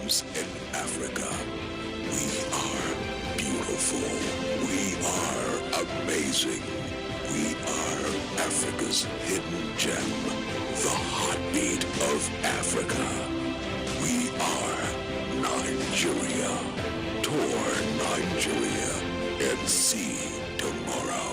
homes in Africa. We are beautiful. We are amazing. We are Africa's hidden gem, the heartbeat of Africa. We are Nigeria. Tour Nigeria and see tomorrow.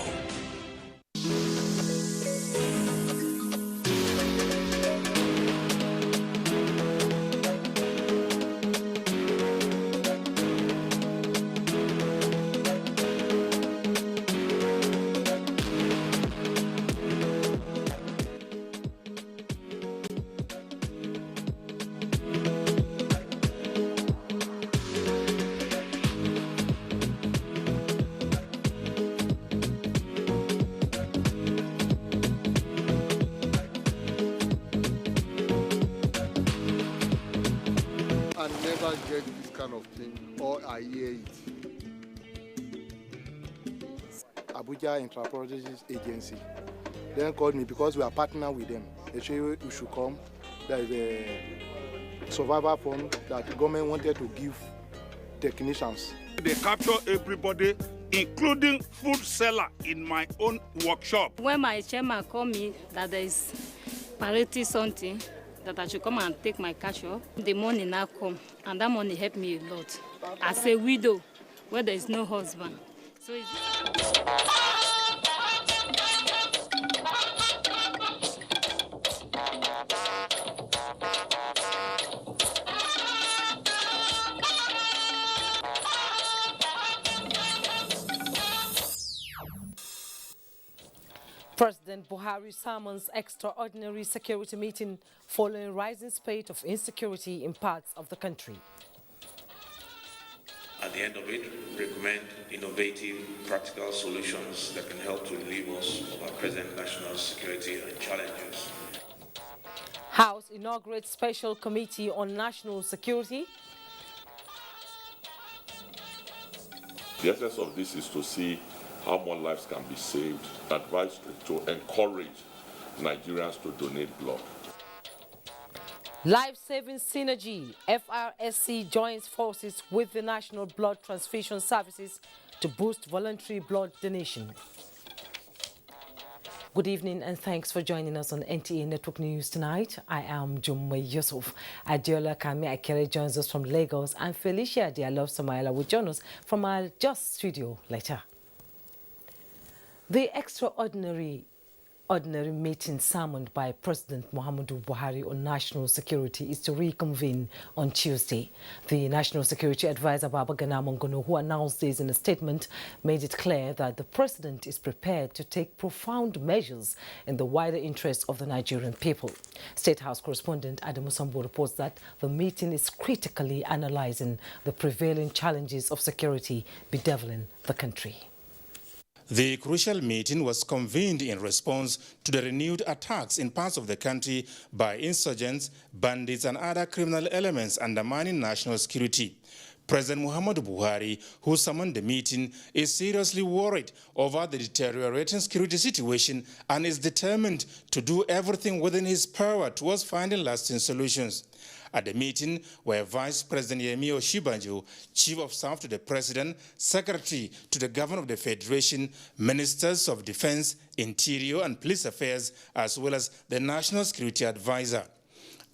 Get this kind of thing, or I hear it. Abuja Inter-Agency then called me because we are partner with them. They say we should come. There is a survivor fund that the government wanted to give technicians. They capture everybody, including food seller in my own workshop. When my chairman called me that there is parity something, that I should come and take my cash off. The money now come, and that money helped me a lot. As a widow, where there is no husband. So President Buhari summons extraordinary security meeting following rising spate of insecurity in parts of the country. At the end of it, recommend innovative, practical solutions that can help to relieve us of our present national security challenges. House inaugurates special committee on national security. The essence of this is to see how more lives can be saved, advised to encourage Nigerians to donate blood. Life-saving synergy. FRSC joins forces with the National Blood Transfusion Services to boost voluntary blood donation. Good evening and thanks for joining us on NTA Network News tonight. I am Jummai Yusuf. Adiola Kami Akere joins us from Lagos and Felicia Diallo Samaila will join us from our Just studio later. The extraordinary meeting summoned by President Muhammadu Buhari on national security is to reconvene on Tuesday. The National Security Advisor Babagana Mongono, who announced this in a statement, made it clear that the president is prepared to take profound measures in the wider interests of the Nigerian people. State House correspondent Adamu Sambo reports that the meeting is critically analyzing the prevailing challenges of security bedeviling the country. The crucial meeting was convened in response to the renewed attacks in parts of the country by insurgents, bandits and other criminal elements undermining national security. President Muhammadu Buhari, who summoned the meeting, is seriously worried over the deteriorating security situation and is determined to do everything within his power towards finding lasting solutions. At the meeting were Vice President Yemi Oshibanjo, Chief of Staff to the President, Secretary to the Governor of the Federation, Ministers of Defense, Interior and Police Affairs, as well as the National Security Advisor.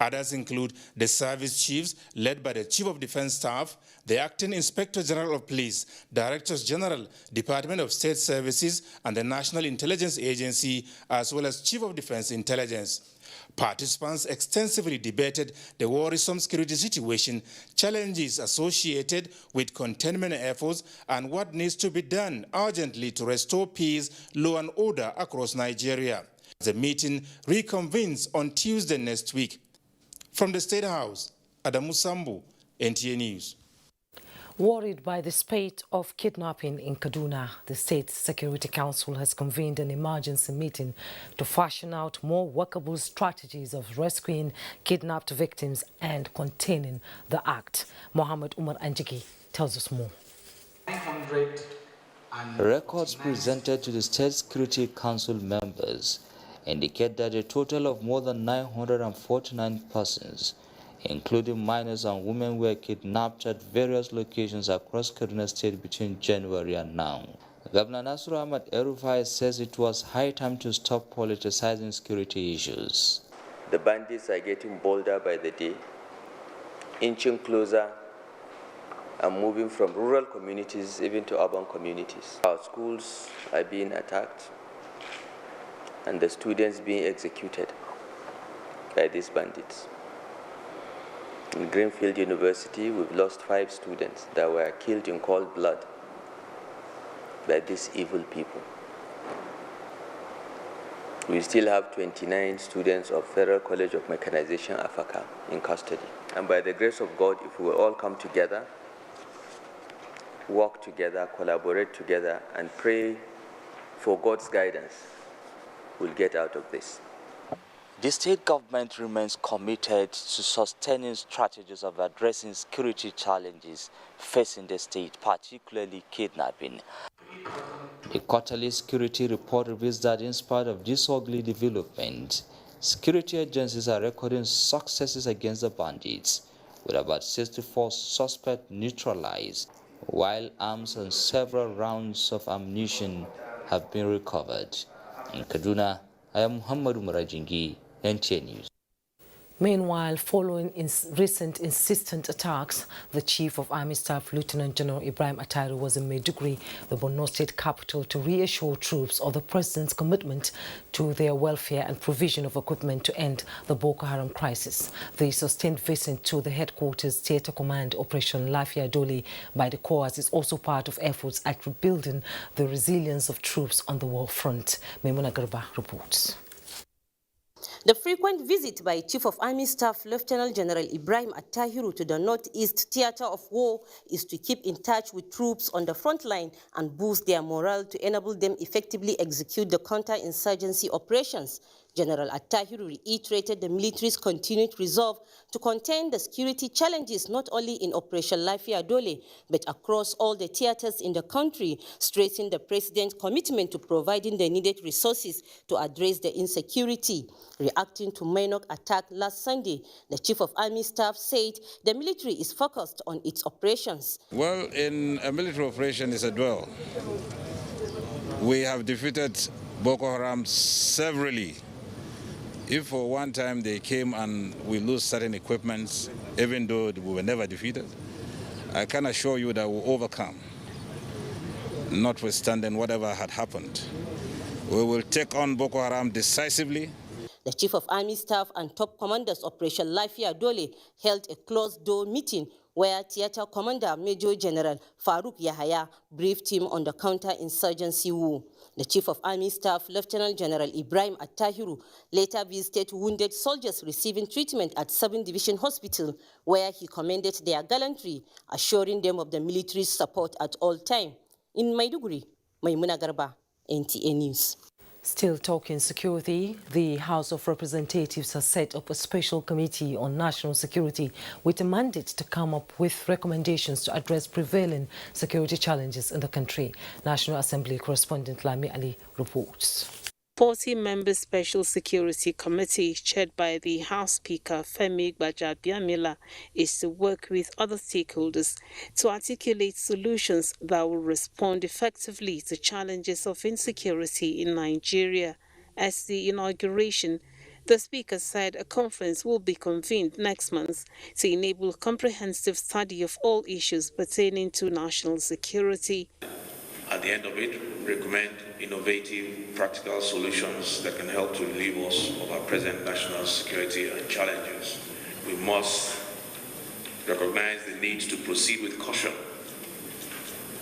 Others include the service chiefs led by the Chief of Defense Staff, the Acting Inspector General of Police, Directors General, Department of State Services and the National Intelligence Agency, as well as Chief of Defense Intelligence. Participants extensively debated the worrisome security situation, challenges associated with containment efforts, and what needs to be done urgently to restore peace, law and order across Nigeria. The meeting reconvenes on Tuesday next week. From the State House, Adamu Sambu, NTA News. Worried by the spate of kidnapping in Kaduna, the State Security Council has convened an emergency meeting to fashion out more workable strategies of rescuing kidnapped victims and containing the act. Mohammed Umar Anjiki tells us more. Records presented to the State Security Council members indicate that a total of more than 949 persons, including minors and women, were kidnapped at various locations across Kaduna State between January and now. Governor Nasir Ahmad El-Rufai says it was high time to stop politicizing security issues. The bandits are getting bolder by the day, inching closer and moving from rural communities even to urban communities. Our schools are being attacked and the students being executed by these bandits. In Greenfield University, we've lost 5 students that were killed in cold blood by these evil people. We still have 29 students of Federal College of Mechanization, Afaka, in custody. And by the grace of God, if we will all come together, work together, collaborate together, and pray for God's guidance, we'll get out of this. The state government remains committed to sustaining strategies of addressing security challenges facing the state, particularly kidnapping. The quarterly security report reveals that in spite of this ugly development, security agencies are recording successes against the bandits, with about 64 suspects neutralized, while arms and several rounds of ammunition have been recovered. In Kaduna, I am Muhammad Marajingi, NTA News. Meanwhile, following recent insistent attacks, the Chief of Army Staff, Lieutenant General Ibrahim Attairu, was in Maiduguri, the Borno State capital, to reassure troops of the President's commitment to their welfare and provision of equipment to end the Boko Haram crisis. The sustained visit to the headquarters Theatre Command Operation Lafia Dole by the Corps is also part of efforts at rebuilding the resilience of troops on the war front. Maimuna Garba reports. The frequent visit by Chief of Army Staff Lieutenant General Ibrahim Attairu to the Northeast Theatre of War is to keep in touch with troops on the front line and boost their morale to enable them effectively execute the counter-insurgency operations. General Attairu reiterated the military's continued resolve to contain the security challenges not only in Operation Lafia Dole, but across all the theaters in the country, stressing the President's commitment to providing the needed resources to address the insecurity. Reacting to Mainok attack last Sunday, the Chief of Army Staff said the military is focused on its operations. Well, in a military operation is a duel. We have defeated Boko Haram severally. If for one time they came and we lose certain equipments, even though we were never defeated, I can assure you that we'll overcome, notwithstanding whatever had happened. We will take on Boko Haram decisively. The Chief of Army Staff and top commanders Operation Lafia Dole held a closed-door meeting where Theatre Commander Major General Farouk Yahaya briefed him on the counter-insurgency war. The Chief of Army Staff, Lieutenant General Ibrahim Attairu, later visited wounded soldiers receiving treatment at 7th Division Hospital, where he commended their gallantry, assuring them of the military's support at all times. In Maiduguri, Maimuna Garba, NTA News. Still talking security, the House of Representatives has set up a special committee on national security with a mandate to come up with recommendations to address prevailing security challenges in the country. National Assembly correspondent Lami Ali reports. 40-member Special Security Committee, chaired by the House Speaker Femi Gbajabiamila, is to work with other stakeholders to articulate solutions that will respond effectively to challenges of insecurity in Nigeria. As the inauguration, the Speaker said a conference will be convened next month to enable comprehensive study of all issues pertaining to national security. At the end of it, recommend innovative, practical solutions that can help to relieve us of our present national security and challenges. We must recognize the need to proceed with caution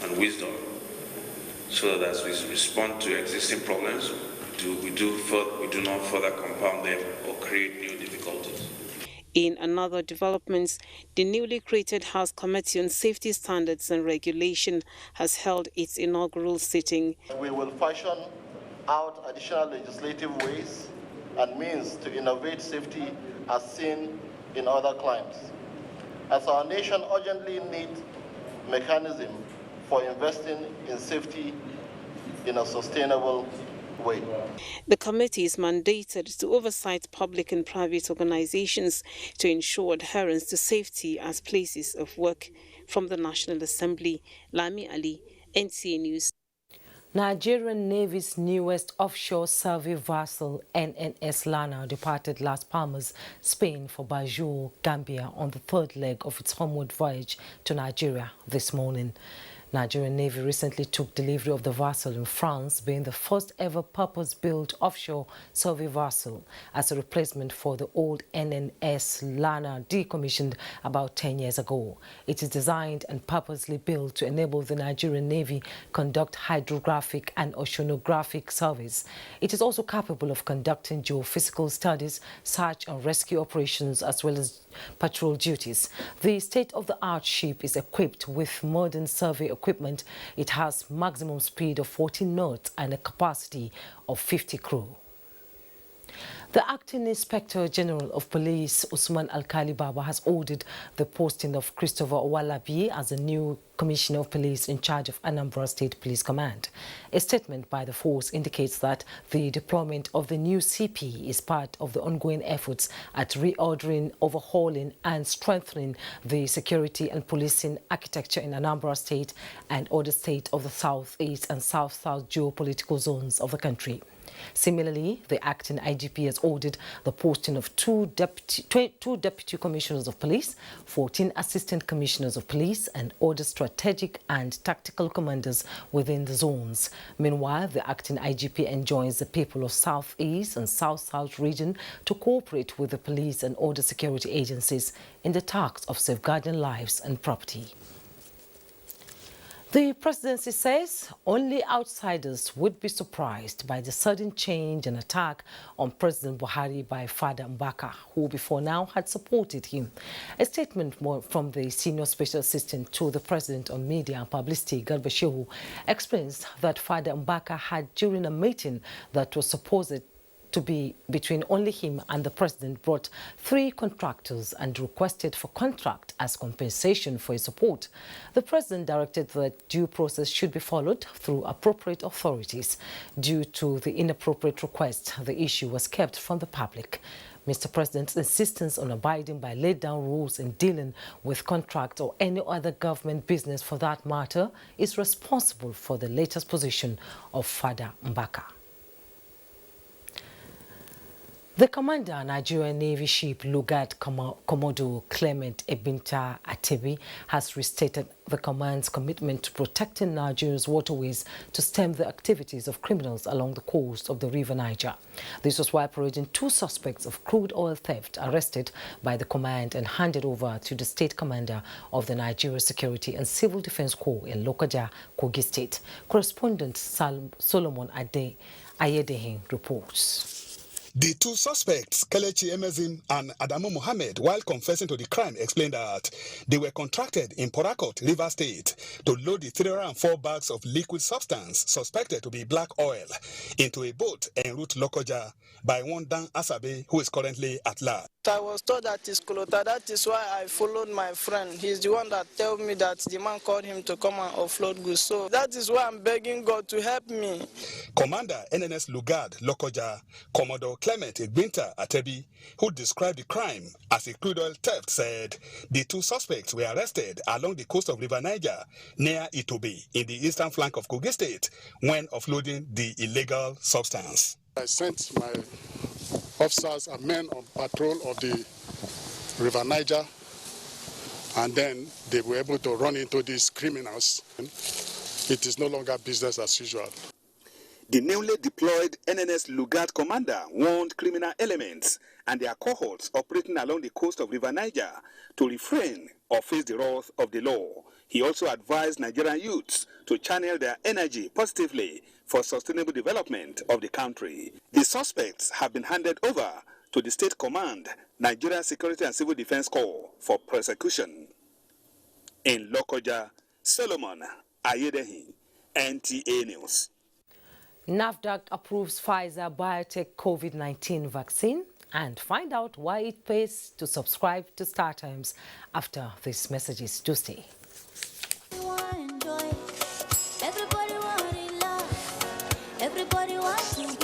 and wisdom so that as we respond to existing problems, we do not further compound them or create new difficulties. In another development, the newly created House Committee on Safety Standards and Regulation has held its inaugural sitting. We will fashion out additional legislative ways and means to innovate safety as seen in other climes. As our nation urgently needs mechanism for investing in safety in a sustainable way. The committee is mandated to oversight public and private organizations to ensure adherence to safety as places of work. From the National Assembly, Lami Ali, NTA News. Nigerian Navy's newest offshore survey vessel, NNS Lana, departed Las Palmas, Spain for Banjul, Gambia on the third leg of its homeward voyage to Nigeria this morning. Nigerian Navy recently took delivery of the vessel in France, being the first ever purpose-built offshore survey vessel as a replacement for the old NNS Lana decommissioned about 10 years ago. It is designed and purposely built to enable the Nigerian Navy conduct hydrographic and oceanographic surveys. It is also capable of conducting geophysical studies, search and rescue operations, as well as patrol duties. The state-of-the-art ship is equipped with modern survey equipment. It has maximum speed of 14 knots and a capacity of 50 crew. The Acting Inspector General of Police, Usman Alkali Baba, has ordered the posting of Christopher Owalabi as the new Commissioner of Police in charge of Anambra State Police Command. A statement by the force indicates that the deployment of the new CP is part of the ongoing efforts at reordering, overhauling and strengthening the security and policing architecture in Anambra State and other states of the southeast and south-south geopolitical zones of the country. Similarly, the acting IGP has ordered the posting of two deputy commissioners of police, 14 assistant commissioners of police, and other strategic and tactical commanders within the zones. Meanwhile, the acting IGP enjoins the people of Southeast and South-South region to cooperate with the police and other security agencies in the task of safeguarding lives and property. The presidency says only outsiders would be surprised by the sudden change and attack on President Buhari by Father Mbaka, who before now had supported him. A statement from the senior special assistant to the president on media and publicity, Garba Shehu, explains that Father Mbaka had, during a meeting that was supposed to be between only him and the president, brought 3 contractors and requested for contract as compensation for his support. The president directed that due process should be followed through appropriate authorities. Due to the inappropriate request, the issue was kept from the public. Mr. President's insistence on abiding by laid-down rules in dealing with contract or any other government business for that matter is responsible for the latest position of Father Mbaka. The commander of Nigerian Navy ship Lugard Commodore Clement Ebinta Atebi has restated the command's commitment to protecting Nigeria's waterways to stem the activities of criminals along the coast of the River Niger. This was while parading 2 suspects of crude oil theft arrested by the command and handed over to the state commander of the Nigeria Security and Civil Defense Corps in Lokoja, Kogi State. Correspondent Solomon Ayedehin reports. The 2 suspects, Kelechi Emezim and Adamu Mohammed, while confessing to the crime, explained that they were contracted in Port Harcourt, Rivers State, to load the 304 bags of liquid substance suspected to be black oil into a boat en route Lokoja by one Dan Asabe, who is currently at large. I was told that it's Kolota. That is why I followed my friend. He's the one that told me that the man called him to come and offload goods. So that is why I'm begging God to help me. Commander NNS Lugard Lokoja, Commodore Clement Ebinta Atebi, who described the crime as a crude oil theft, said the 2 suspects were arrested along the coast of River Niger near Itobe in the eastern flank of Kogi State when offloading the illegal substance. I sent my officers and men on patrol of the River Niger, and then they were able to run into these criminals. It is no longer business as usual. The newly deployed NNS Lugard commander warned criminal elements and their cohorts operating along the coast of River Niger to refrain or face the wrath of the law. He also advised Nigerian youths to channel their energy positively for sustainable development of the country. The suspects have been handed over to the State Command, Nigeria Security and Civil Defense Corps, for prosecution. In Lokoja, Solomon Ayedehin, NTA News. NAFDAC approves Pfizer Biotech COVID-19 vaccine, and find out why it pays to subscribe to StarTimes after these messages. Do stay. Everybody wants to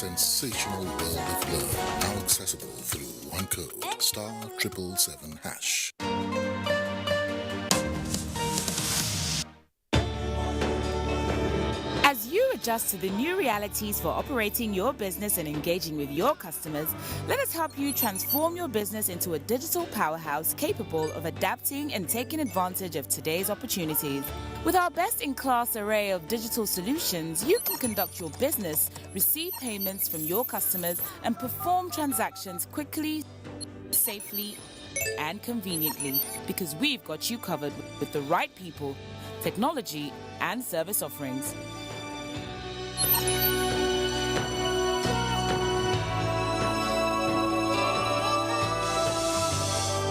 sensational world of love, now accessible through one code, *777#. As you adjust to the new realities for operating your business and engaging with your customers, let us help you transform your business into a digital powerhouse capable of adapting and taking advantage of today's opportunities. With our best-in-class array of digital solutions, you can conduct your business, receive payments from your customers, and perform transactions quickly, safely, and conveniently, because we've got you covered with the right people, technology, and service offerings.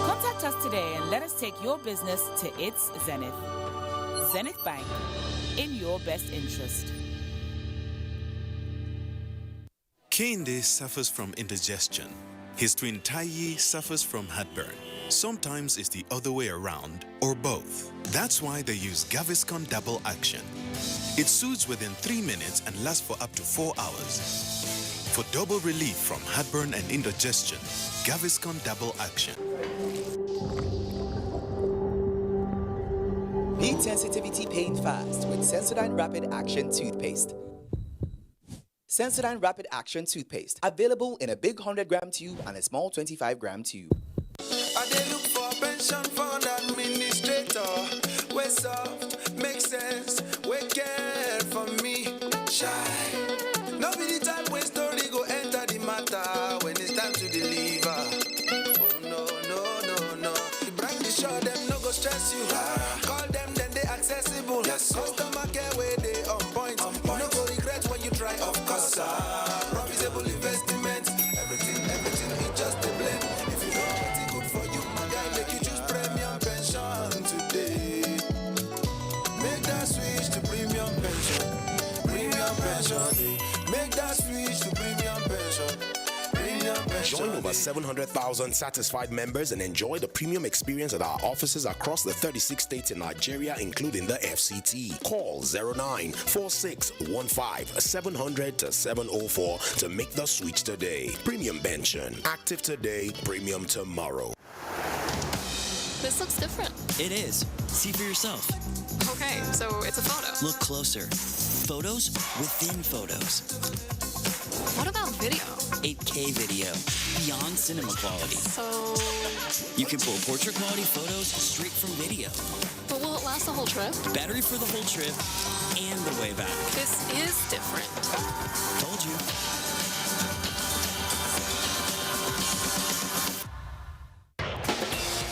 Contact us today and let us take your business to its zenith. Zenith Bank, in your best interest. Kehinde suffers from indigestion. His twin Taiyi suffers from heartburn. Sometimes it's the other way around, or both. That's why they use Gaviscon Double Action. It soothes within 3 minutes and lasts for up to 4 hours. For double relief from heartburn and indigestion, Gaviscon Double Action. Beat sensitivity pain fast with Sensodyne Rapid Action Toothpaste. Sensodyne Rapid Action Toothpaste. Available in a big 100-gram tube and a small 25-gram tube. I did look for pension fund administrator. We're soft, make sense, we care for me. Shy. No be the type when story go enter the matter when it's time to deliver. Oh no, no, no, no. You bring the show, them no go stress you. Call them, then they accessible. Yes, customer care where they on point. You no go regret when you try, of course. Profitable investment, everything is just a blend. If you don't want it good for you, my guy, make you choose premium pension today. Make that switch to premium pension. Premium pension. Make that switch to premium pension. Join over 700,000 satisfied members and enjoy the premium experience at our offices across the 36 states in Nigeria, including the FCT. Call 094615-700-704 to make the switch today. Premium pension. Active today, premium tomorrow. This looks different. It is. See for yourself. Okay, so it's a photo. Look closer. Photos within photos. What about video? 8K video. Beyond cinema quality. So... You can pull portrait quality photos straight from video. But will it last the whole trip? Battery for the whole trip and the way back. This is different. Told you.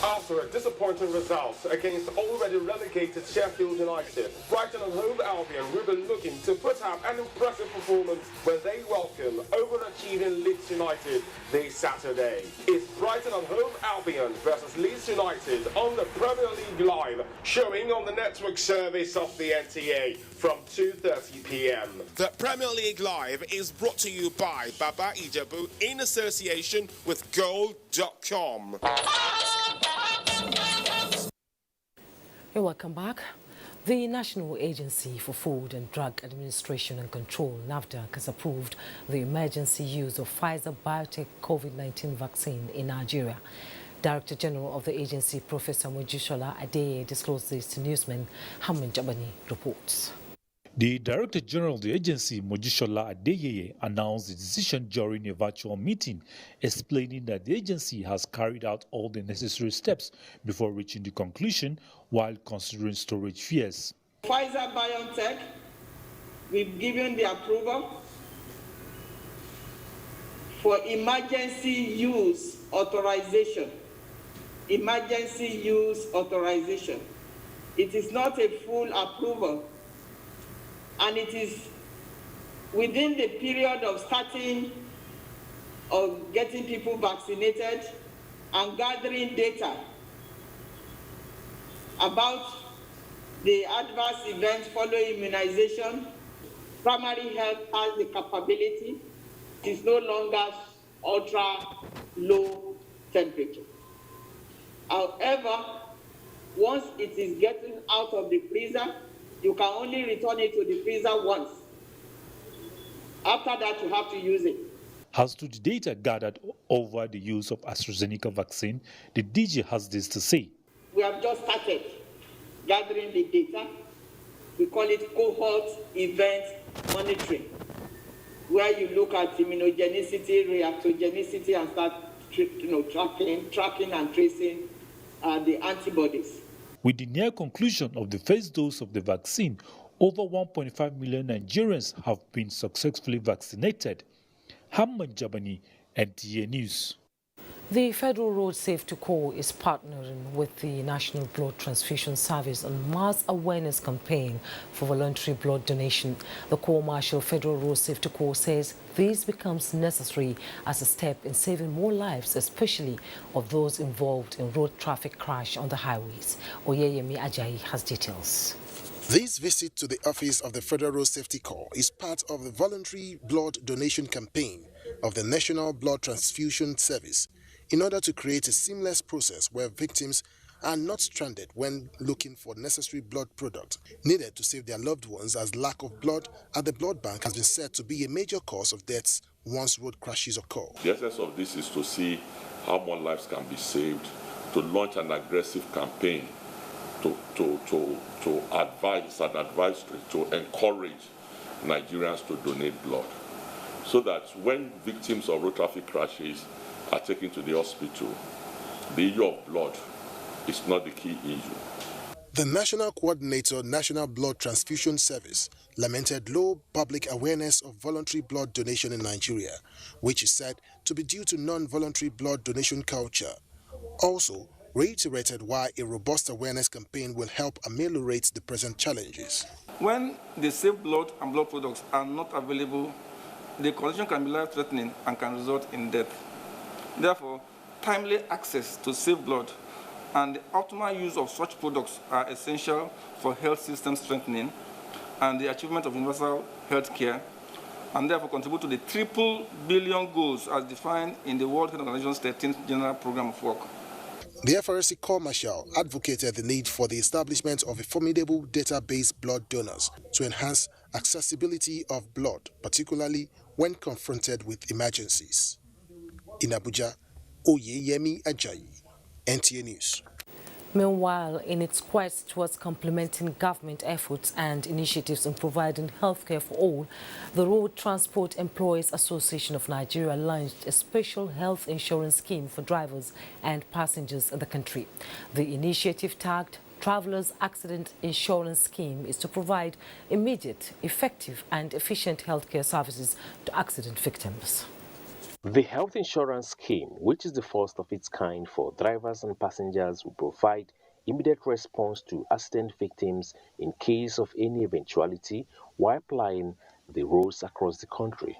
After a disappointing result against already relegated Sheffield United, Brighton and Hove Albion will be looking to put up an impressive performance when they welcome overachieving Leeds United this Saturday. It's Brighton and Hove Albion versus Leeds United on the Premier League Live, showing on the network service of the NTA from 2:30 p.m. The Premier League Live is brought to you by Baba Ijebu in association with Gold.com. You're welcome back. The National Agency for Food and Drug Administration and Control, NAFDAC, has approved the emergency use of Pfizer Biotech COVID-19 vaccine in Nigeria. Director General of the agency, Professor Mojisola Adeye, disclosed this to newsman Hamid Jabani reports. The Director General of the agency, Mojisola Adeye, announced the decision during a virtual meeting, explaining that the agency has carried out all the necessary steps before reaching the conclusion while considering storage fears. Pfizer BioNTech, we've given the approval for emergency use authorization. Emergency use authorization. It is not a full approval, and it is within the period of starting of getting people vaccinated and gathering data about the adverse events following immunization. Primary health has the capability. It is no longer ultra low temperature. However, once it is getting out of the freezer, you can only return it to the freezer once. After that, you have to use it. As to the data gathered over the use of AstraZeneca vaccine, the DG has this to say. We have just started gathering the data. We call it cohort event monitoring, where you look at immunogenicity, reactogenicity, and start tracking and tracing the antibodies. With the near conclusion of the first dose of the vaccine, over 1.5 million Nigerians have been successfully vaccinated. Hamman Jabani, NTA News. The Federal Road Safety Corps is partnering with the National Blood Transfusion Service on mass awareness campaign for voluntary blood donation. The Corps Marshal Federal Road Safety Corps says this becomes necessary as a step in saving more lives, especially of those involved in road traffic crash on the highways. Oyeyemi Ajayi has details. This visit to the office of the Federal Road Safety Corps is part of the voluntary blood donation campaign of the National Blood Transfusion Service, in order to create a seamless process where victims are not stranded when looking for necessary blood products needed to save their loved ones, as lack of blood at the blood bank has been said to be a major cause of deaths once road crashes occur. The essence of this is to see how more lives can be saved, to launch an aggressive campaign, to advise and advisory, to encourage Nigerians to donate blood, so that when victims of road traffic crashes are taken to the hospital, the issue of blood is not the key issue. The National Coordinator, National Blood Transfusion Service, lamented low public awareness of voluntary blood donation in Nigeria, which is said to be due to non-voluntary blood donation culture. Also, reiterated why a robust awareness campaign will help ameliorate the present challenges. When the safe blood and blood products are not available, the condition can be life-threatening and can result in death. Therefore, timely access to safe blood and the optimal use of such products are essential for health system strengthening and the achievement of universal health care, and therefore contribute to the 3 billion goals as defined in the World Health Organization's 13th General Program of Work. The FRC Corps Marshal advocated the need for the establishment of a formidable database blood donors to enhance accessibility of blood, particularly when confronted with emergencies. In Abuja, Oyeyemi Ajayi, NTA News. Meanwhile, in its quest towards complementing government efforts and initiatives in providing healthcare for all, the Road Transport Employees Association of Nigeria launched a special health insurance scheme for drivers and passengers in the country. The initiative, tagged Travelers Accident Insurance Scheme, is to provide immediate, effective and efficient healthcare services to accident victims. The health insurance scheme, which is the first of its kind for drivers and passengers, will provide immediate response to accident victims in case of any eventuality while plying the roads across the country.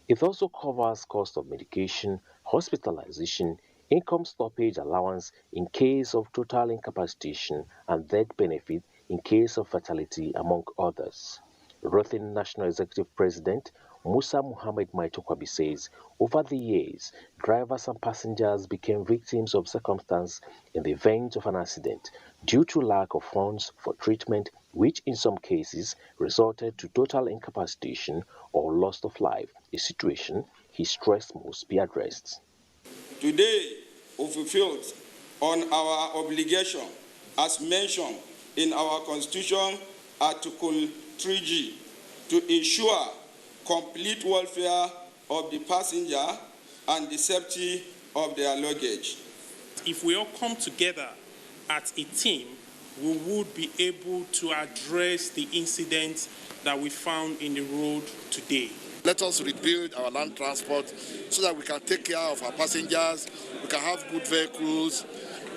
It also covers cost of medication, hospitalization, income stoppage allowance in case of total incapacitation, and death benefit in case of fatality, among others. Rothin National Executive President Musa Muhammad Maitokwabi says over the years, drivers and passengers became victims of circumstance in the event of an accident due to lack of funds for treatment, which in some cases resulted to total incapacitation or loss of life, a situation he stressed must be addressed. Today, we fulfilled on our obligation as mentioned in our Constitution, Article 3G, to ensure complete welfare of the passenger and the safety of their luggage. If we all come together as a team, we would be able to address the incidents that we found in the road today. Let us rebuild our land transport so that we can take care of our passengers, we can have good vehicles,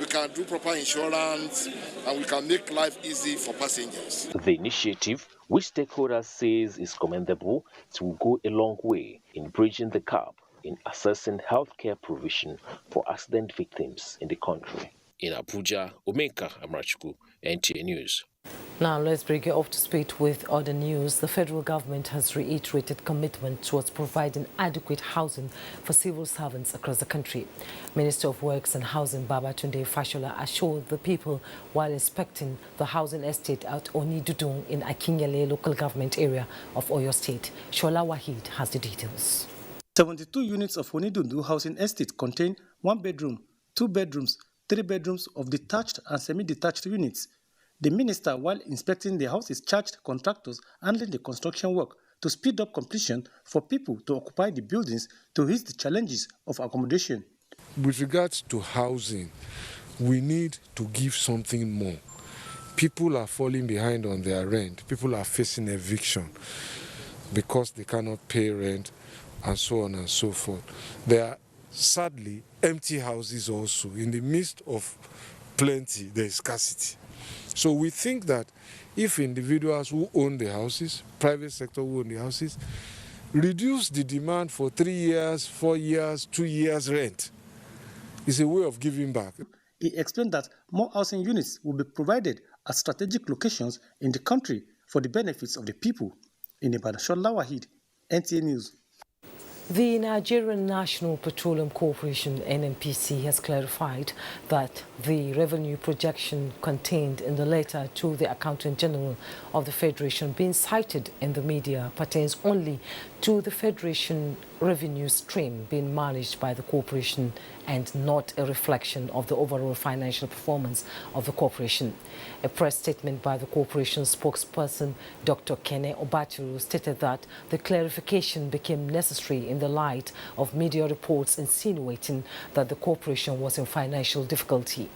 we can do proper insurance, and we can make life easy for passengers. The initiative, which stakeholders says is commendable, it will go a long way in bridging the gap in assessing healthcare provision for accident victims in the country. In Abuja, Omenka Amrachuku, NTA News. Now let's bring you up to speed with other news. The federal government has reiterated commitment towards providing adequate housing for civil servants across the country. Minister of Works and Housing Babatunde Fashola assured the people while inspecting the housing estate at Onidudung in Akinyele local government area of Oyo State. Shola Wahid has the details. 72 units of Onidudung housing estate contain 1 bedroom, 2 bedrooms, 3 bedrooms of detached and semi-detached units. The minister, while inspecting the houses, charged contractors handling the construction work to speed up completion for people to occupy the buildings to ease the challenges of accommodation. With regards to housing, we need to give something more. People are falling behind on their rent. People are facing eviction because they cannot pay rent and so on and so forth. There are sadly empty houses also. In the midst of plenty, there is scarcity. So we think that if individuals who own the houses, private sector who own the houses, reduce the demand for 3 years, 4 years, 2 years rent, it's a way of giving back. He explained that more housing units will be provided at strategic locations in the country for the benefits of the people. In Ibadan, Shola Wahid, NTA News. The Nigerian National Petroleum Corporation, NNPC, has clarified that the revenue projection contained in the letter to the Accountant General of the Federation being cited in the media pertains only to the Federation revenue stream being managed by the corporation and not a reflection of the overall financial performance of the corporation. A press statement by the corporation's spokesperson, Dr. Kene Obachuru, stated that the clarification became necessary in the light of media reports insinuating that the corporation was in financial difficulty.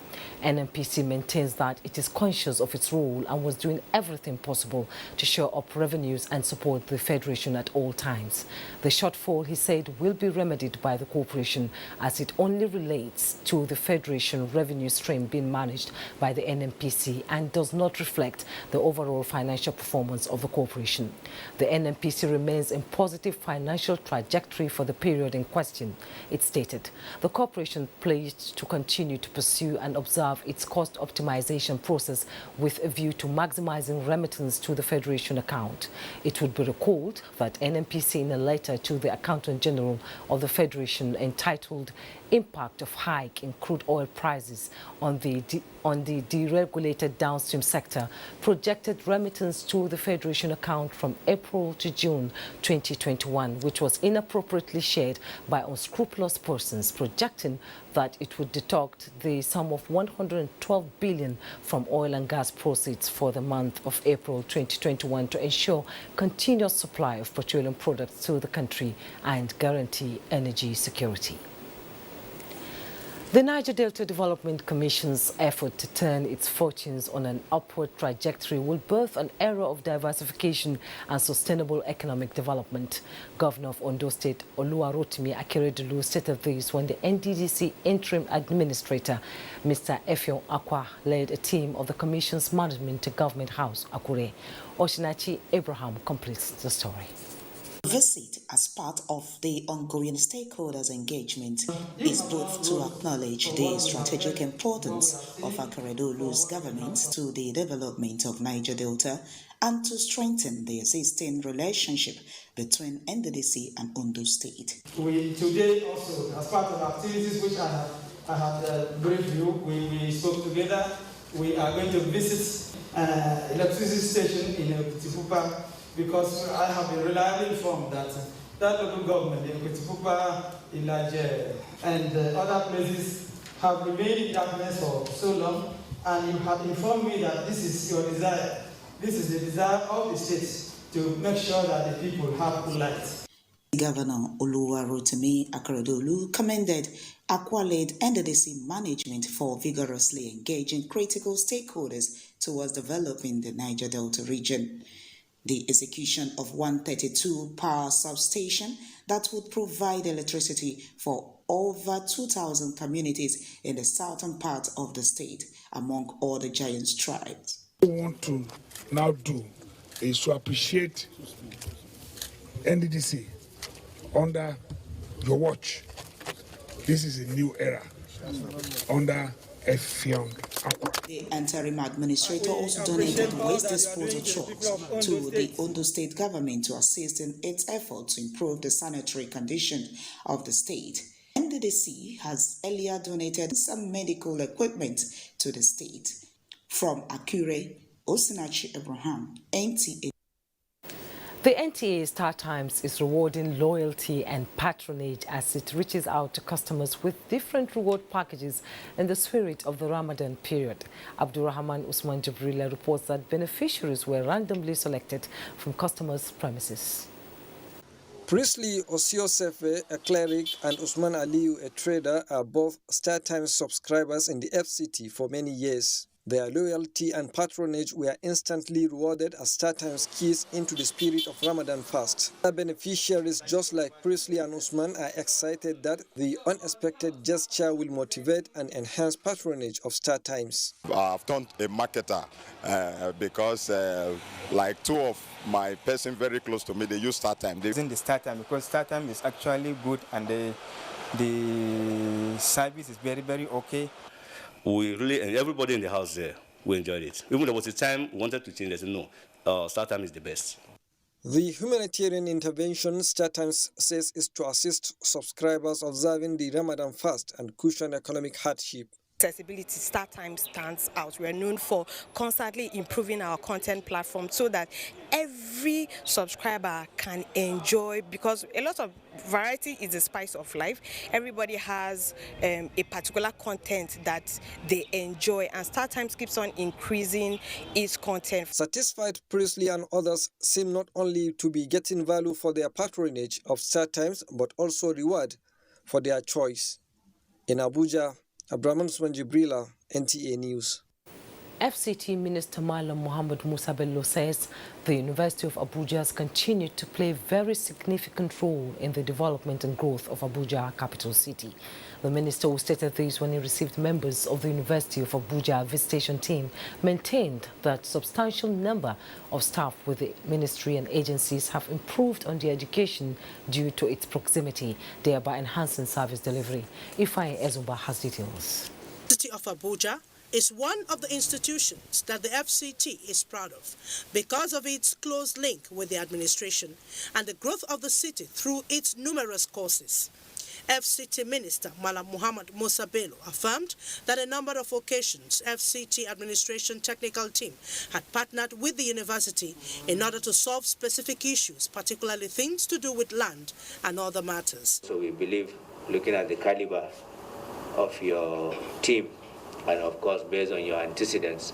NNPC maintains that it is conscious of its role and was doing everything possible to shore up revenues and support the Federation at all times. The shortfall, he said, will be remedied by the corporation as it only relates to the Federation revenue stream being managed by the NNPC and does not reflect the overall financial performance of the corporation. The NNPC remains in positive financial trajectory for the period in question, it stated. The corporation pledged to continue to pursue and observe its cost optimization process with a view to maximizing remittance to the Federation account. It would be recalled that NNPC, in a letter to the Accountant General of the Federation entitled Impact of Hike in Crude Oil Prices on the deregulated downstream sector, projected remittance to the Federation account from April to June 2021, which was inappropriately shared by unscrupulous persons, projecting that it would deduct the sum of 112 billion from oil and gas proceeds for the month of April 2021 to ensure continuous supply of petroleum products to the country and guarantee energy security. The Niger Delta Development Commission's effort to turn its fortunes on an upward trajectory will birth an era of diversification and sustainable economic development. Governor of Ondo State, Oluwarotimi Akeredolu, stated this when the NDDC interim administrator, Mr. Effiong Akwa, led a team of the Commission's management to Government House, Akure. Oshinachi Abraham completes the story. Visit as part of the ongoing stakeholders' engagement is both to acknowledge the strategic importance of Akeredolu's government to the development of Niger Delta and to strengthen the existing relationship between NDDC and Ondo State. We today also, as part of activities which I had briefed you, we spoke together. We are going to visit electricity station in Okitipupa, because I have been reliably informed that that local government in Okitipupa, Niger, and other places have remained in darkness for so long, and you have informed me that this is your desire. This is the desire of the state to make sure that the people have good light. Governor Oluwarotimi Akeredolu commended Akwa-led NDDC management for vigorously engaging critical stakeholders towards developing the Niger Delta region. The execution of 132 power substation that would provide electricity for over 2,000 communities in the southern part of the state, among all the giant tribes. What we want to now do is to appreciate NDDC under your watch. This is a new era under Effiong Akwa. The interim administrator also donated waste disposal trucks to the Ondo State government to assist in its effort to improve the sanitary condition of the state. NDDC has earlier donated some medical equipment to the state. From Akure, Osinachi Abraham, NTA. The NTA Star Times is rewarding loyalty and patronage as it reaches out to customers with different reward packages in the spirit of the Ramadan period. Abdurrahman Usman Jibrila reports that beneficiaries were randomly selected from customers' premises. Priestley Osio-Sefe, a cleric, and Usman Aliyu, a trader, are both Star Times subscribers in the FCT for many years. Their loyalty and patronage were instantly rewarded as Star Times keys into the spirit of Ramadan fast. The beneficiaries, just like Priestley and Usman, are excited that the unexpected gesture will motivate and enhance patronage of Star Times. I've turned a marketer because like two of my person very close to me, they use Star Time. They use the Star Time because Star Time is actually good and the service is very, very okay. We really, and everybody in the house there, we enjoyed it. Even there was a time we wanted to change, they said no, Star Time is the best. The humanitarian intervention Star Times says is to assist subscribers observing the Ramadan fast and cushion economic hardship. Accessibility, Star Times stands out. We are known for constantly improving our content platform so that every subscriber can enjoy, because a lot of variety is the spice of life. Everybody has a particular content that they enjoy, and Star Times keeps on increasing its content. Satisfied Priestley and others seem not only to be getting value for their patronage of Star Times, but also reward for their choice. In Abuja, Abraham Jibrila, NTA News. FCT Minister Malam Muhammad Musa Bello says the University of Abuja has continued to play a very significant role in the development and growth of Abuja, capital city. The minister, who stated this when he received members of the University of Abuja visitation team, maintained that substantial number of staff with the ministry and agencies have improved on their education due to its proximity, thereby enhancing service delivery. Ifeanyi Ezumba has details. The University of Abuja is one of the institutions that the FCT is proud of because of its close link with the administration and the growth of the city through its numerous courses. FCT Minister Malam Muhammad Musa Bello affirmed that a number of occasions FCT administration technical team had partnered with the university in order to solve specific issues, particularly things to do with land and other matters. So we believe, looking at the caliber of your team, and of course, based on your antecedents,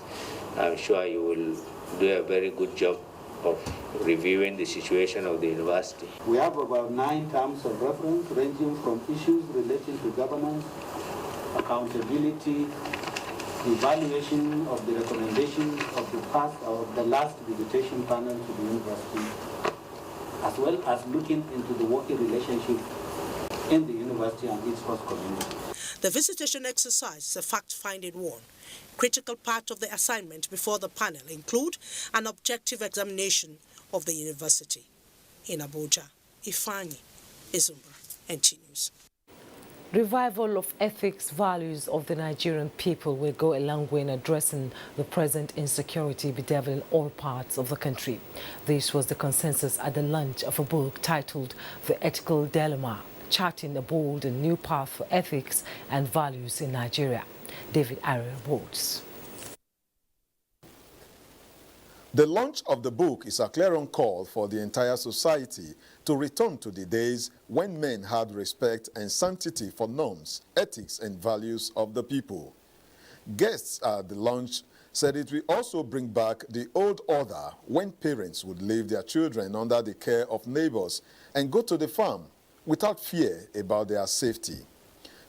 I'm sure you will do a very good job of reviewing the situation of the university. We have about 9 terms of reference ranging from issues relating to governance, accountability, evaluation of the recommendations of the last visitation panel to the university, as well as looking into the working relationship in the university and its host community. The visitation exercise is a fact-finding one. Critical part of the assignment before the panel include an objective examination of the university. In Abuja, Ifeanyi Ezumba, NT News. Revival of ethics values of the Nigerian people will go a long way in addressing the present insecurity bedeviling all parts of the country. This was the consensus at the launch of a book titled The Ethical Dilemma, charting a bold and new path for ethics and values in Nigeria. David Ariel reports. The launch of the book is a clarion call for the entire society to return to the days when men had respect and sanctity for norms, ethics, and values of the people. Guests at the launch said it will also bring back the old order when parents would leave their children under the care of neighbors and go to the farm without fear about their safety.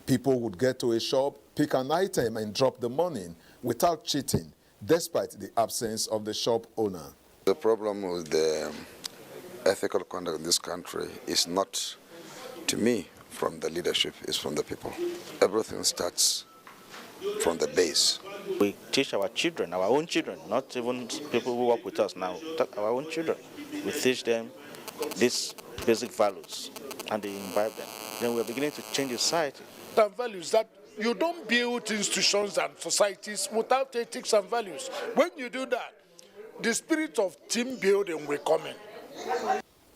People would get to a shop, pick an item, and drop the money without cheating, despite the absence of the shop owner. The problem with the ethical conduct in this country is not, to me, from the leadership, it's from the people. Everything starts from the base. We teach our children, our own children, not even people who work with us now, our own children. We teach them these basic values and they imbibe them. Then we're beginning to change the society. The values that you don't build institutions and societies without ethics and values. When you do that, the spirit of team building will come in.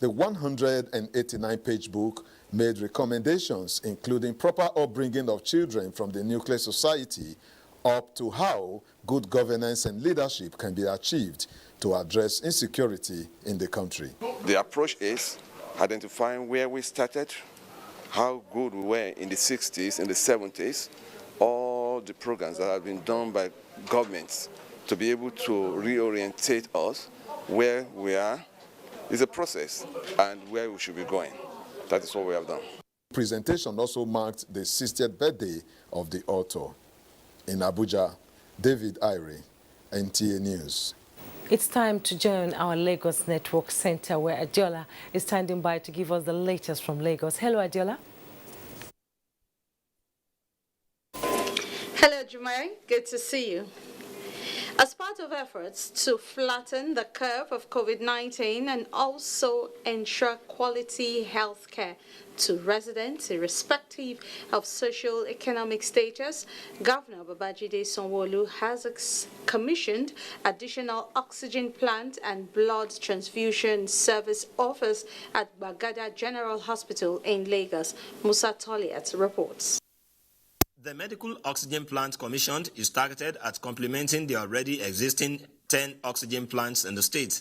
The 189-page book made recommendations including proper upbringing of children from the nuclear society up to how good governance and leadership can be achieved to address insecurity in the country. The approach is identifying where we started, how good we were in the 60s, in the 70s, all the programs that have been done by governments to be able to reorientate us where we are is a process and where we should be going. That is what we have done. The presentation also marked the 60th birthday of the author. In Abuja, David Irie, NTA News. It's time to join our Lagos Network Center where Adiola is standing by to give us the latest from Lagos. Hello, Adiola. Hello, Jumai. Good to see you. As part of efforts to flatten the curve of COVID-19 and also ensure quality health care to residents irrespective of socio-economic status, Governor Babajide Sanwo-Olu has commissioned additional oxygen plant and blood transfusion service office at Bagada General Hospital in Lagos. Musa Toliat reports. The medical oxygen plant commissioned is targeted at complementing the already existing 10 oxygen plants in the state.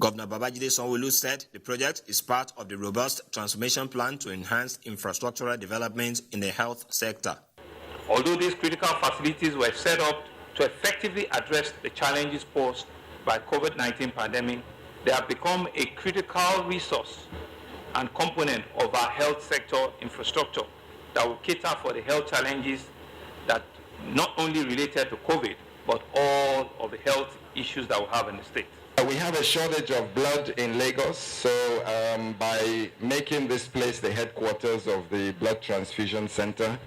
Governor Babajide Sanwo-Olu said the project is part of the robust transformation plan to enhance infrastructural development in the health sector. Although these critical facilities were set up to effectively address the challenges posed by COVID-19 pandemic, they have become a critical resource and component of our health sector infrastructure that will cater for the health challenges that not only related to COVID, but all of the health issues that we have in the state. We have a shortage of blood in Lagos, so by making this place the headquarters of the blood transfusion center,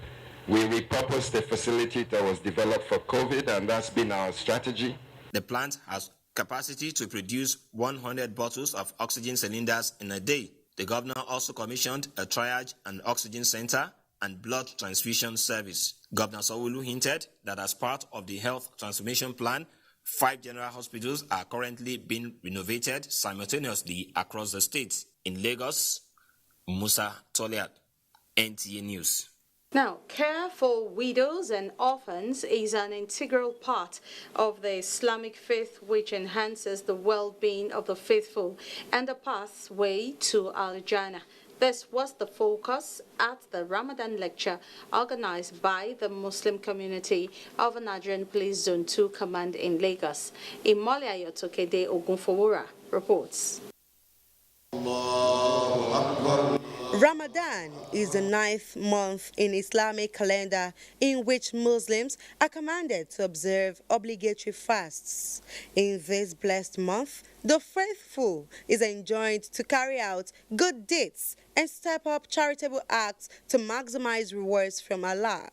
we repurposed the facility that was developed for COVID, and that's been our strategy. The plant has capacity to produce 100 bottles of oxygen cylinders in a day. The governor also commissioned a triage and oxygen center and blood transfusion service. Governor Sanwo-Olu hinted that as part of the health transformation plan, 5 general hospitals are currently being renovated simultaneously across the state. In Lagos, Musa Toliat, NTA News. Now, care for widows and orphans is an integral part of the Islamic faith which enhances the well-being of the faithful and the pathway to Al-Jannah. This was the focus at the Ramadan lecture organized by the Muslim community of the Nigerian Police Zone 2 Command in Lagos. Imole Ayotokede Ogunfowora reports. Ramadan is the 9th month in Islamic calendar in which Muslims are commanded to observe obligatory fasts. In this blessed month, the faithful is enjoined to carry out good deeds and step up charitable acts to maximize rewards from Allah.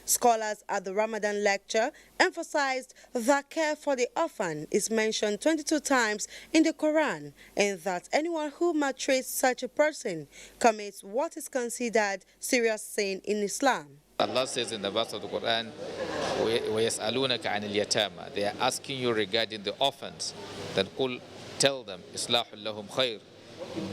Scholars at the Ramadan lecture emphasized that care for the orphan is mentioned 22 times in the Quran and that anyone who maltreats such a person commits what is considered serious sin in Islam. Allah says in the verse of the Quran, وَيَسْأَلُونَكَ عَنِ الْيَتَامَى. They are asking you regarding the orphans. Then tell them, إِصْلَاحُ لَهُمْ خَيْرٌ.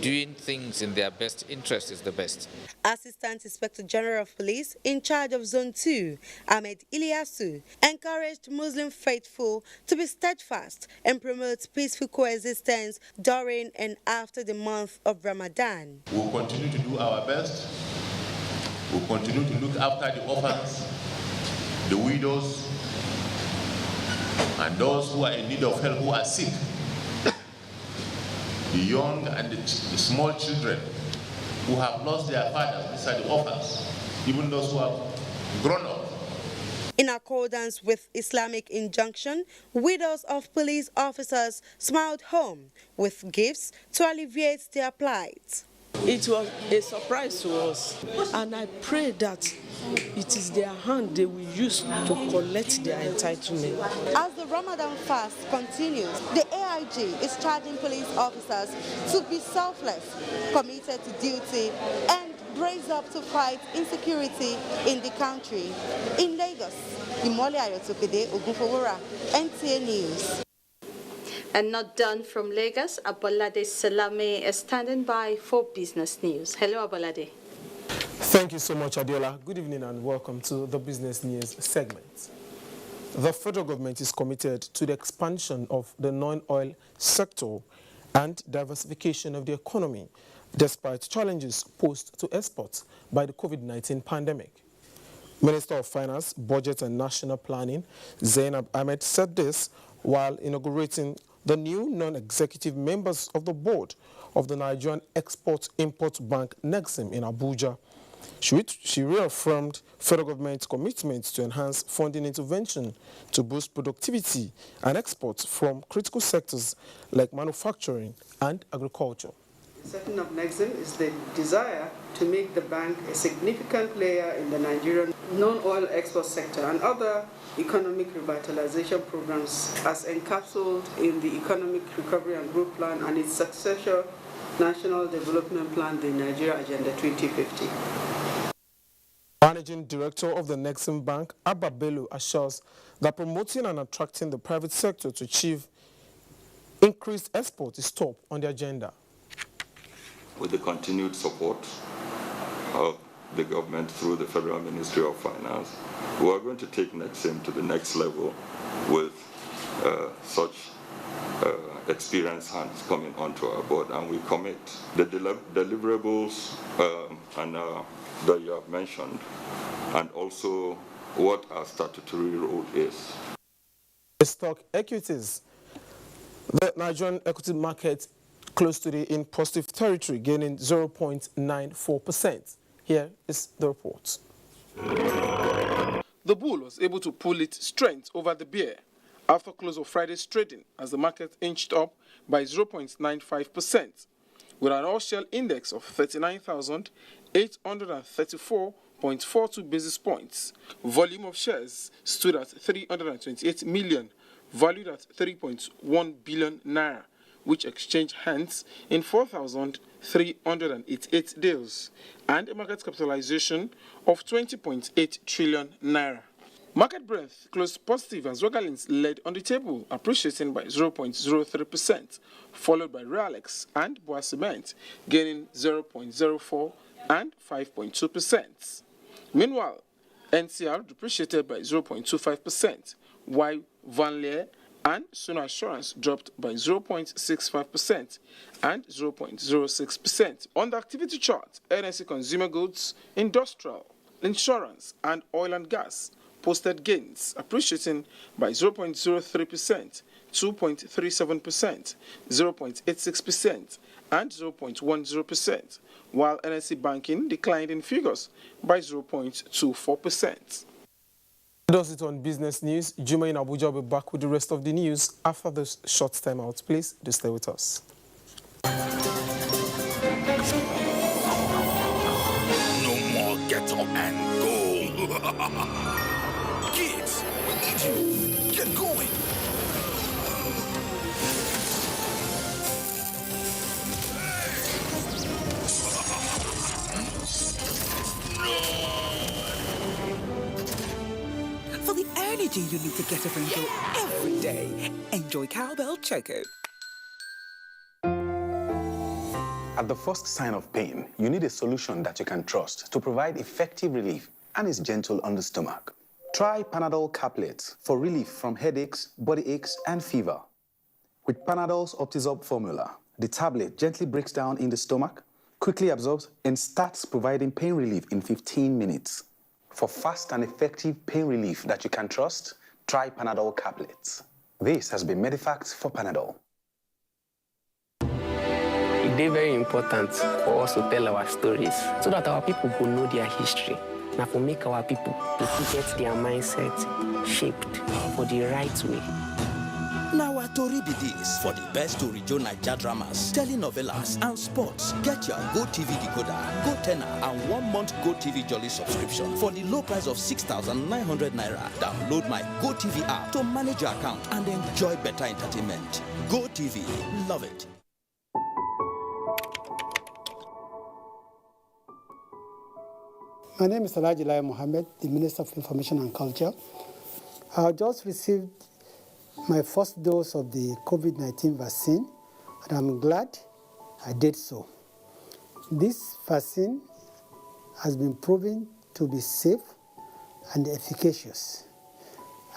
Doing things in their best interest is the best. Assistant Inspector General of Police in charge of Zone 2, Ahmed Ilyasu, encouraged Muslim faithful to be steadfast and promote peaceful coexistence during and after the month of Ramadan. We'll continue to do our best. We'll continue to look after the orphans, the widows, and those who are in need of help, who are sick. The young and the small children who have lost their fathers, these are the orphans, even those who have grown up. In accordance with Islamic injunction, widows of police officers smiled home with gifts to alleviate their plight. It was a surprise to us, and I pray that it is their hand they will use to collect their entitlement. As the Ramadan fast continues, the AIG is charging police officers to be selfless, committed to duty, and brace up to fight insecurity in the country. In Lagos, Imole Ayotokede Ogunfowora, NTA News. And not done from Lagos, Abolade Salame is standing by for business news. Hello, Abolade. Thank you so much, Adiola. Good evening and welcome to the business news segment. The federal government is committed to the expansion of the non-oil sector and diversification of the economy, despite challenges posed to exports by the COVID-19 pandemic. Minister of Finance, Budget and National Planning, Zainab Ahmed, said this while inaugurating the new non-executive members of the board of the Nigerian Export-Import Bank, NEXIM, in Abuja. She reaffirmed federal government's commitment to enhance funding intervention to boost productivity and exports from critical sectors like manufacturing and agriculture. The setting of NEXIM is the desire to make the bank a significant player in the Nigerian non-oil export sector and other economic revitalization programs as encapsulated in the Economic Recovery and Growth Plan and its successor National Development Plan, the Nigeria Agenda 2050. Managing Director of the NEXIM Bank, Abba Bello, assures that promoting and attracting the private sector to achieve increased export is top on the agenda. With the continued support of the government through the Federal Ministry of Finance, we are going to take NEXIM to the next level with such experienced hands coming onto our board, and we commit the deliverables that you have mentioned, and also what our statutory role is. Stock equities. The Nigerian equity market close today in positive territory, gaining 0.94%. Here is the report. The bull was able to pull its strength over the bear after close of Friday's trading as the market inched up by 0.95%, with an all-share index of 39,834.42 basis points. Volume of shares stood at 328 million, valued at 3.1 billion naira, which exchanged hands in 4,388 deals, and a market capitalization of 20.8 trillion naira. Market breadth closed positive as Rogalins led on the table, appreciating by 0.03%, followed by Realex and Boa Cement, gaining 0.04 and 5.2%. Meanwhile, NCR depreciated by 0.25%, while Van Leer and Sona Assurance dropped by 0.65% and 0.06%. On the activity chart, NSE Consumer Goods, Industrial, Insurance, and Oil and Gas posted gains, appreciating by 0.03%, 2.37%, 0.86%, and 0.10%, while NSE Banking declined in figures by 0.24%. Does it on business news. Juma in Abuja will be back with the rest of the news after this short time out. Please do stay with us. No more get up and go. Kids, we need you. Get going. For the energy you need to get up and go every day, enjoy Cowbell Choco. At the first sign of pain, you need a solution that you can trust to provide effective relief and is gentle on the stomach. Try Panadol Caplets for relief from headaches, body aches, and fever. With Panadol's Optizorb formula, the tablet gently breaks down in the stomach, quickly absorbs, and starts providing pain relief in 15 minutes. For fast and effective pain relief that you can trust, try Panadol Caplets. This has been Medifact for Panadol. It is very important for us to tell our stories so that our people will know their history. Now, for make our people to get their mindset shaped for the right way. Now, our story be this. For the best Orijo Niger dramas, telenovelas, and sports, get your GoTV decoder, GoTenna, and 1 month GoTV Jolly subscription for the low price of 6,900 naira. Download my GoTV app to manage your account and enjoy better entertainment. GoTV, love it. My name is Alhaji Lai Mohammed, the Minister of Information and Culture. I just received my first dose of the COVID-19 vaccine, and I'm glad I did so. This vaccine has been proven to be safe and efficacious.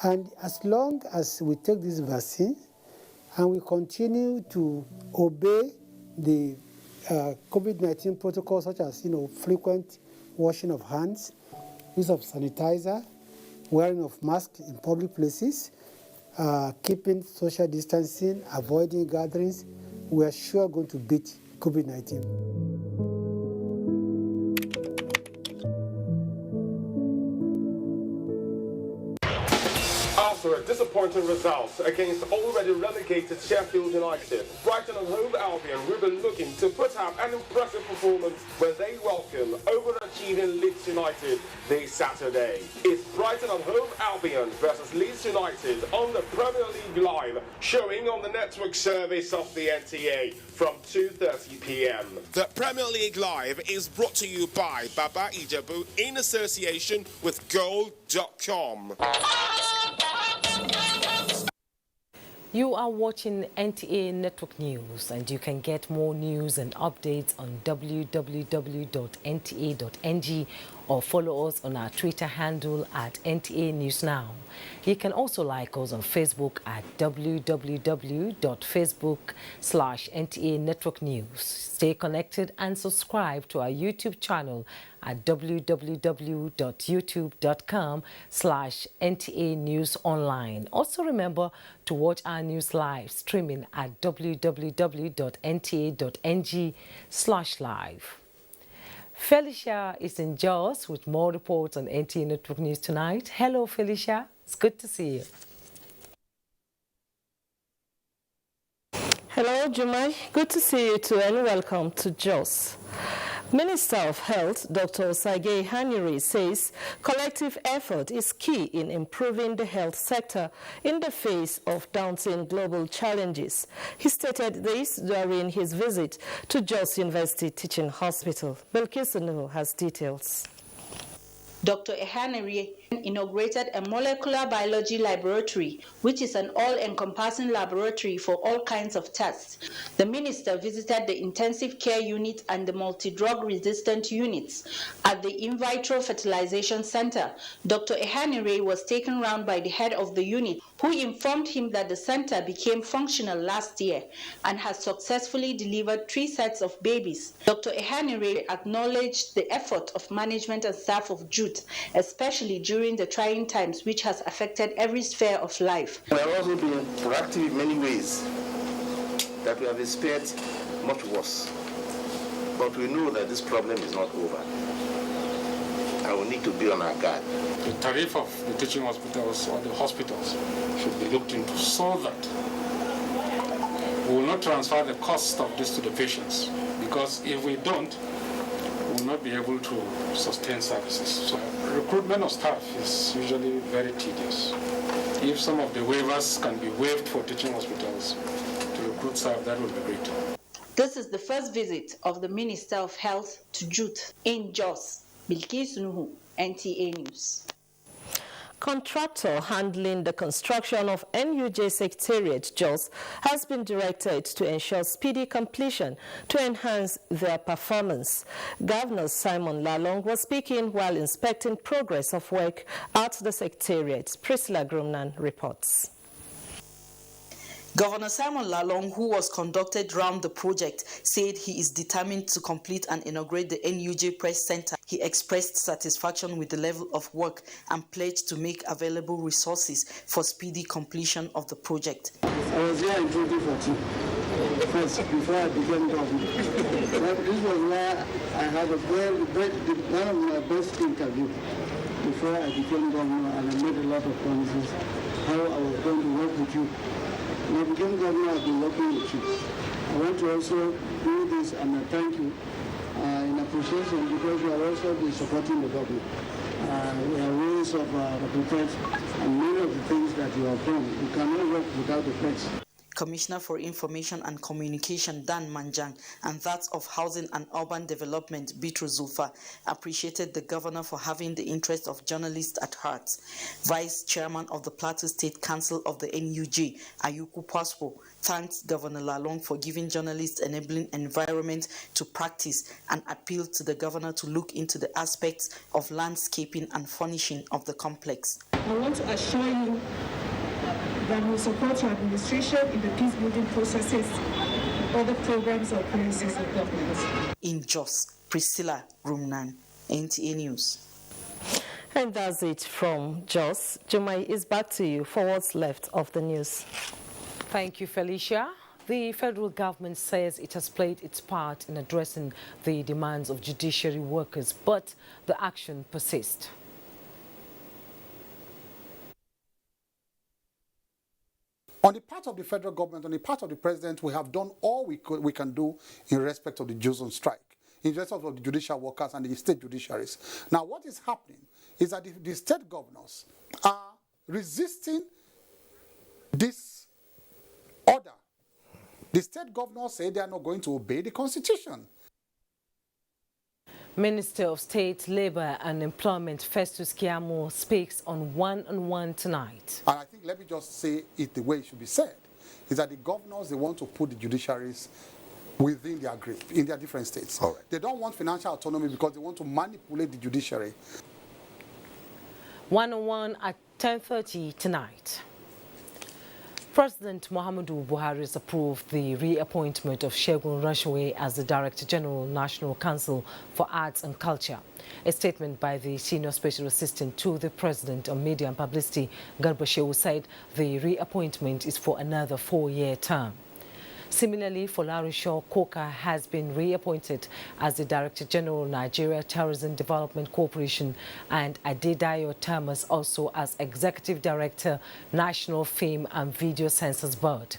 And as long as we take this vaccine and we continue to obey the COVID-19 protocols, such as frequent washing of hands, use of sanitizer, wearing of masks in public places, keeping social distancing, avoiding gatherings, we are sure going to beat COVID-19. After a disappointing result against already relegated Sheffield United, Brighton and Hove Albion will be looking to put up an impressive performance when they welcome overachieving Leeds United this Saturday. It's Brighton and Hove Albion versus Leeds United on the Premier League Live, showing on the network service of the NTA from 2:30 p.m. The Premier League Live is brought to you by Baba Ijebu in association with Gold.com. You are watching NTA Network News, and you can get more news and updates on www.nta.ng or follow us on our Twitter handle at NTA News Now. You can also like us on Facebook at www.facebook.com/NTA Network News. Stay connected and subscribe to our YouTube channel at www.youtube.com/NTA News Online. Also remember to watch our news live streaming at www.nta.ng/live. Felicia is in Jos with more reports on NTA Network News tonight. Hello, Felicia. It's good to see you. Hello, Jumai. Good to see you too, and welcome to Jos. Minister of Health, Dr. Osage Hanyuri, says collective effort is key in improving the health sector in the face of daunting global challenges. He stated this during his visit to Jos University Teaching Hospital. Belkis has details. Dr. Ehaneri inaugurated a molecular biology laboratory, which is an all-encompassing laboratory for all kinds of tests. The minister visited the intensive care unit and the multi-drug resistant units at the in vitro fertilization center. Dr. Ehaneri was taken round by the head of the unit, who informed him that the center became functional last year and has successfully delivered 3 sets of babies. Dr. Ehaneri acknowledged the effort of management and staff of Jute, especially during the trying times which has affected every sphere of life. We have also been proactive in many ways that we have experienced much worse. But we know that this problem is not over. And we need to be on our guard. The tariff of the teaching hospitals or the hospitals should be looked into so that we will not transfer the cost of this to the patients. Because if we don't, we will not be able to sustain services. So recruitment of staff is usually very tedious. If some of the waivers can be waived for teaching hospitals to recruit staff, that would be great. This is the first visit of the Minister of Health to Jute in Jos. Bilkis Nuhu, NTA News. Contractor handling the construction of NUJ Secretariat Jos has been directed to ensure speedy completion to enhance their performance. Governor Simon Lalong was speaking while inspecting progress of work at the Secretariat. Priscilla Grumnan reports. Governor Simon Lalong, who was conducted round the project, said he is determined to complete and inaugurate the NUJ Press Center. He expressed satisfaction with the level of work and pledged to make available resources for speedy completion of the project. I was here in 2014, first, before I became governor. This was where I had one of my best interviews before I became governor, and I made a lot of promises how I was going to work with you When I became governor, I've been working with you. I want to also do this and I thank you in appreciation because you are also been supporting the government. We are ways of recruitment and many of the things that you have done. You cannot work without the press. Commissioner for Information and Communication Dan Manjang and that of Housing and Urban Development Bitrus Zulfa appreciated the governor for having the interest of journalists at heart. Vice Chairman of the Plateau State Council of the NUJ, Ayuku Paspo, thanked Governor Lalong for giving journalists enabling environment to practice and appealed to the governor to look into the aspects of landscaping and furnishing of the complex. I want to assure you that we will support your administration in the peace-building processes and other programs or policies of government. In Jos, Priscilla Rumnan, NTA News. And that's it from Jos. Jumai, is back to you for what's left of the news. Thank you, Felicia. The federal government says it has played its part in addressing the demands of judiciary workers, but the action persists. On the part of the federal government, on the part of the president, we have done all we can do in respect of the Jews on strike, in respect of the judicial workers and the state judiciaries. Now, what is happening is that the state governors are resisting this order. The state governors say they are not going to obey the constitution. Minister of State, Labour and Employment Festus Keyamo speaks on one-on-one tonight. And I think, let me just say it the way it should be said, is that the governors, they want to put the judiciaries within their grip, in their different states. All right. They don't want financial autonomy because they want to manipulate the judiciary. One-on-one at 10:30 tonight. President Muhammadu Buhari has approved the reappointment of Segun Rashwe as the Director General, National Council for Arts and Culture. A statement by the Senior Special Assistant to the President on Media and Publicity, Garba Shehu, said the reappointment is for another 4-year term. Similarly, Folarishaw Koka has been reappointed as the Director General, Nigeria Tourism Development Corporation, and Adedayo Thomas also as Executive Director, National Film and Video Censors Board.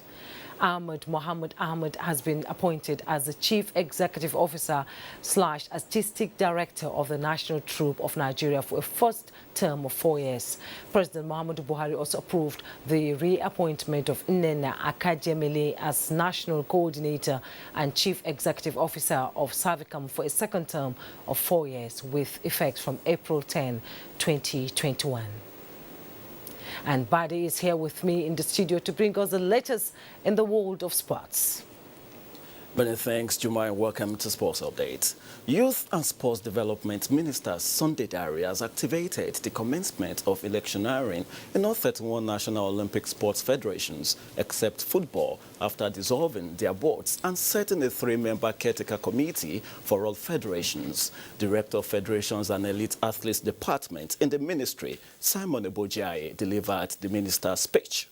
Ahmed Mohammed Ahmed has been appointed as the Chief Executive Officer / Artistic Director of the National Troupe of Nigeria for a first term of 4 years. President Muhammadu Buhari also approved the reappointment of Nnenna Akajemele as National Coordinator and Chief Executive Officer of Savicam for a second term of 4 years with effect from April 10, 2021. And Badi is here with me in the studio to bring us the latest in the world of sports. Many thanks, Juma, and welcome to Sports Update. Youth and Sports Development Minister Sunday Dare has activated the commencement of electioneering in all 31 National Olympic Sports Federations, except football, after dissolving their boards and setting a 3-member caretaker committee for all federations. Director of Federations and Elite Athletes Department in the ministry, Simon Ebojaye, delivered the minister's speech.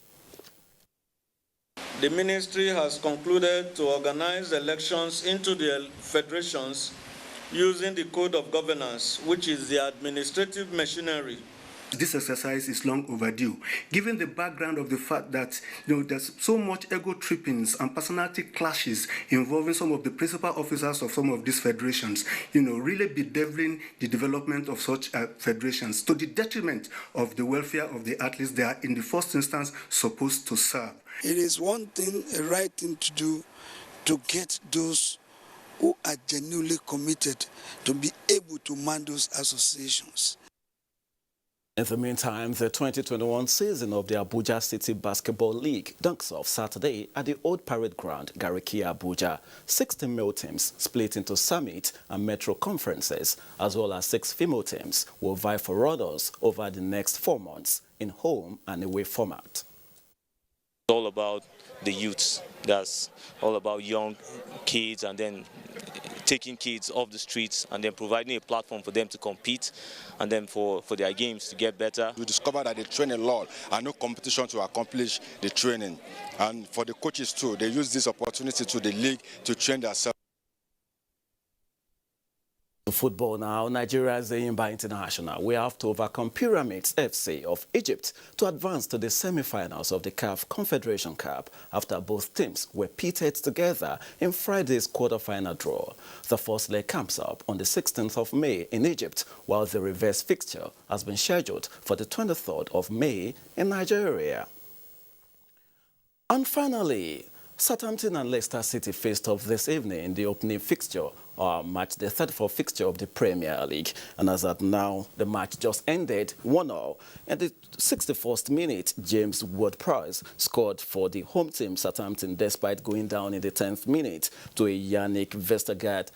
The ministry has concluded to organize elections into the federations using the Code of Governance, which is the administrative machinery. This exercise is long overdue, given the background of the fact that there's so much ego trippings and personality clashes involving some of the principal officers of some of these federations, really bedeviling the development of such federations to the detriment of the welfare of the athletes they are in the first instance supposed to serve. It is one thing, a right thing to do, to get those who are genuinely committed to be able to man those associations. In the meantime, the 2021 season of the Abuja City Basketball League dunks off Saturday at the Old Parade Ground, Gariki, Abuja. 16 male teams split into Summit and Metro conferences, as well as 6 female teams will vie for honors over the next 4 months in home and away format. It's all about the youths. That's all about young kids and then taking kids off the streets and then providing a platform for them to compete and then for their games to get better. We discovered that they train a lot and no competition to accomplish the training. And for the coaches too, they use this opportunity to the league to train themselves. Football now. Nigeria is Zimba International. We have to overcome Pyramids FC of Egypt to advance to the semi-finals of the CAF Confederation Cup after both teams were pitted together in Friday's quarter-final draw. The first leg comes up on the 16th of May in Egypt, while the reverse fixture has been scheduled for the 23rd of May in Nigeria. And finally, Southampton and Leicester City faced off this evening in the opening fixture, match the 34th fixture of the Premier League. And as at now, the match just ended 1-0. In the 61st minute, James Ward-Prowse scored for the home team Southampton, despite going down in the 10th minute to a Yannick Vestergaard,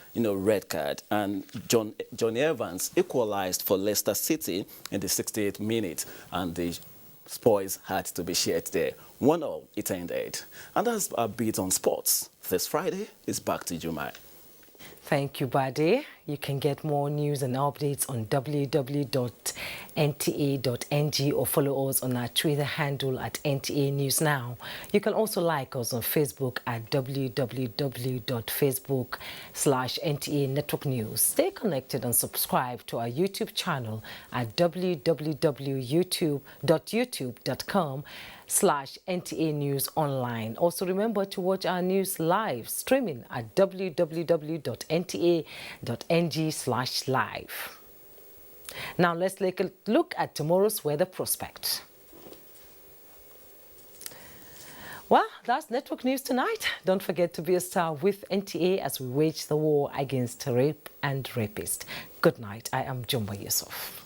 red card. And Johnny Evans equalized for Leicester City in the 68th minute, and the spoils had to be shared there. 1-0 it ended. And that's our beat on sports. This Friday is back to Jumai. Thank you, Bade. You can get more news and updates on www.nta.ng or follow us on our Twitter handle at NTA News Now. You can also like us on Facebook at www.facebook.com/NTA Network News. Stay connected and subscribe to our YouTube channel at www.youtube.com/NTA News Online. Also remember to watch our news live streaming at www.nta.ng/live. Now let's take a look at tomorrow's weather prospect. Well, that's Network News tonight. Don't forget to be a star with NTA as we wage the war against rape and rapists. Good night. I am Jumbo Yusuf.